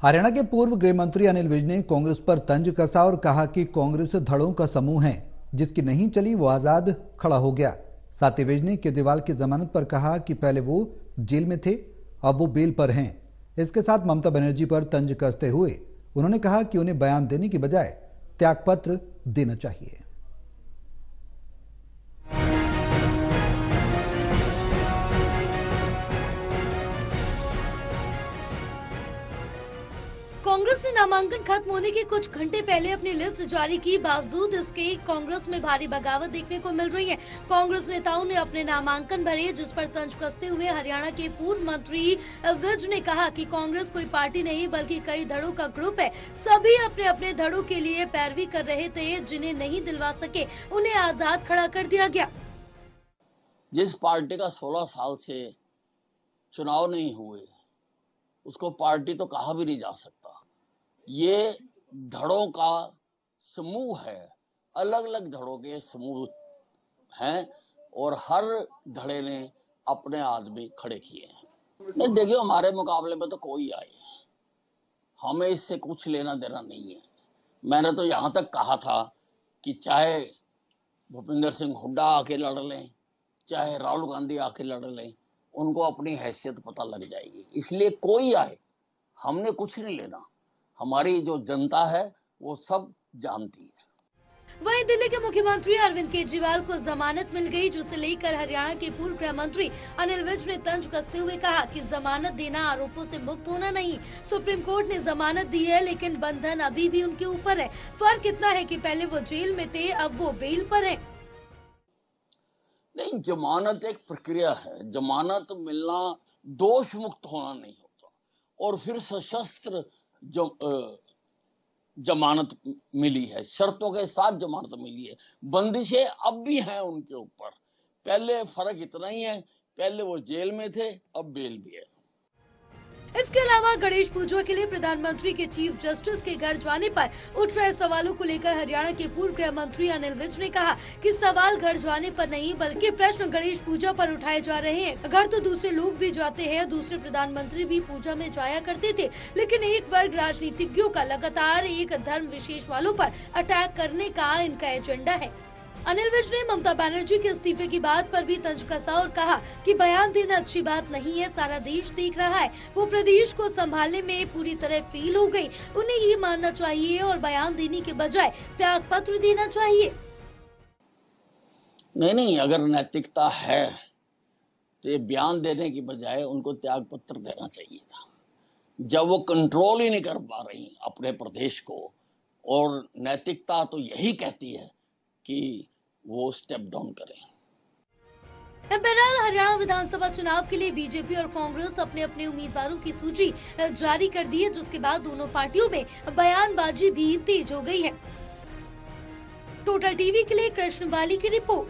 हरियाणा के पूर्व गृह मंत्री अनिल विज ने कांग्रेस पर तंज कसा और कहा कि कांग्रेस धड़ों का समूह है, जिसकी नहीं चली वो आजाद खड़ा हो गया। साथ ही विज ने केजरीवाल की जमानत पर कहा कि पहले वो जेल में थे, अब वो बेल पर हैं। इसके साथ ममता बनर्जी पर तंज कसते हुए उन्होंने कहा कि उन्हें बयान देने की बजाय त्यागपत्र देना चाहिए। कांग्रेस ने नामांकन खत्म होने के कुछ घंटे पहले अपनी लिस्ट जारी की। बावजूद इसके कांग्रेस में भारी बगावत देखने को मिल रही है। कांग्रेस नेताओं ने अपने नामांकन भरे, जिस पर तंज कसते हुए हरियाणा के पूर्व मंत्री विज ने कहा कि कांग्रेस कोई पार्टी नहीं बल्कि कई धड़ों का ग्रुप है। सभी अपने अपने धड़ों के लिए पैरवी कर रहे थे, जिन्हें नहीं दिलवा सके उन्हें आजाद खड़ा कर दिया गया। जिस पार्टी का 16 साल से चुनाव नहीं हुए उसको पार्टी तो कहा भी नहीं जा सकता। ये धड़ों का समूह है, अलग अलग धड़ों के समूह हैं और हर धड़े ने अपने आदमी खड़े किए हैं। नहीं देखिए, हमारे मुकाबले में तो कोई आए, हमें इससे कुछ लेना देना नहीं है। मैंने तो यहाँ तक कहा था कि चाहे भूपेंद्र सिंह हुड्डा आके लड़ लें, चाहे राहुल गांधी आके लड़ लें, उनको अपनी हैसियत पता लग जाएगी। इसलिए कोई आए, हमने कुछ नहीं लेना। हमारी जो जनता है वो सब जानती है। वहीं दिल्ली के मुख्यमंत्री अरविंद केजरीवाल को जमानत मिल गई, जिसे लेकर हरियाणा के पूर्व गृह मंत्री अनिल विज ने तंज कसते हुए कहा कि जमानत देना आरोपों से मुक्त होना नहीं। सुप्रीम कोर्ट ने जमानत दी है, लेकिन बंधन अभी भी उनके ऊपर है। फर्क इतना है कि पहले वो जेल में थे, अब वो बेल पर है। नहीं, जमानत एक प्रक्रिया है। जमानत मिलना दोष मुक्त होना नहीं होता। और फिर सशस्त्र जो जमानत मिली है, शर्तों के साथ जमानत मिली है। बंदिशें अब भी हैं उनके ऊपर। पहले फर्क इतना ही है, पहले वो जेल में थे, अब बेल भी है। इसके अलावा गणेश पूजा के लिए प्रधानमंत्री के चीफ जस्टिस के घर जाने पर उठ रहे सवालों को लेकर हरियाणा के पूर्व गृह मंत्री अनिल विज ने कहा कि सवाल घर जाने पर नहीं बल्कि प्रश्न गणेश पूजा पर उठाए जा रहे हैं। घर तो दूसरे लोग भी जाते हैं, दूसरे प्रधानमंत्री भी पूजा में जाया करते थे, लेकिन एक वर्ग राजनीतिज्ञों का लगातार एक धर्म विशेष वालों पर अटैक करने का इनका एजेंडा है। अनिल विज ने ममता बनर्जी के इस्तीफे की बात पर भी तंज कसा और कहा कि बयान देना अच्छी बात नहीं है, सारा देश देख रहा है। वो प्रदेश को संभालने में पूरी तरह फेल हो गई। उन्हें ये मानना चाहिए और बयान देने के बजाय त्याग पत्र देना चाहिए। नहीं, अगर नैतिकता है तो ये बयान देने की बजाय उनको त्याग पत्र देना चाहिए था। जब वो कंट्रोल ही नहीं कर पा रही अपने प्रदेश को, और नैतिकता तो यही कहती है कि वो स्टेप डाउन करें। बहरहाल हरियाणा विधानसभा चुनाव के लिए बीजेपी और कांग्रेस अपने अपने उम्मीदवारों की सूची जारी कर दी है, जिसके बाद दोनों पार्टियों में बयानबाजी भी तेज हो गई है। टोटल टीवी के लिए कृष्ण बाली की रिपोर्ट।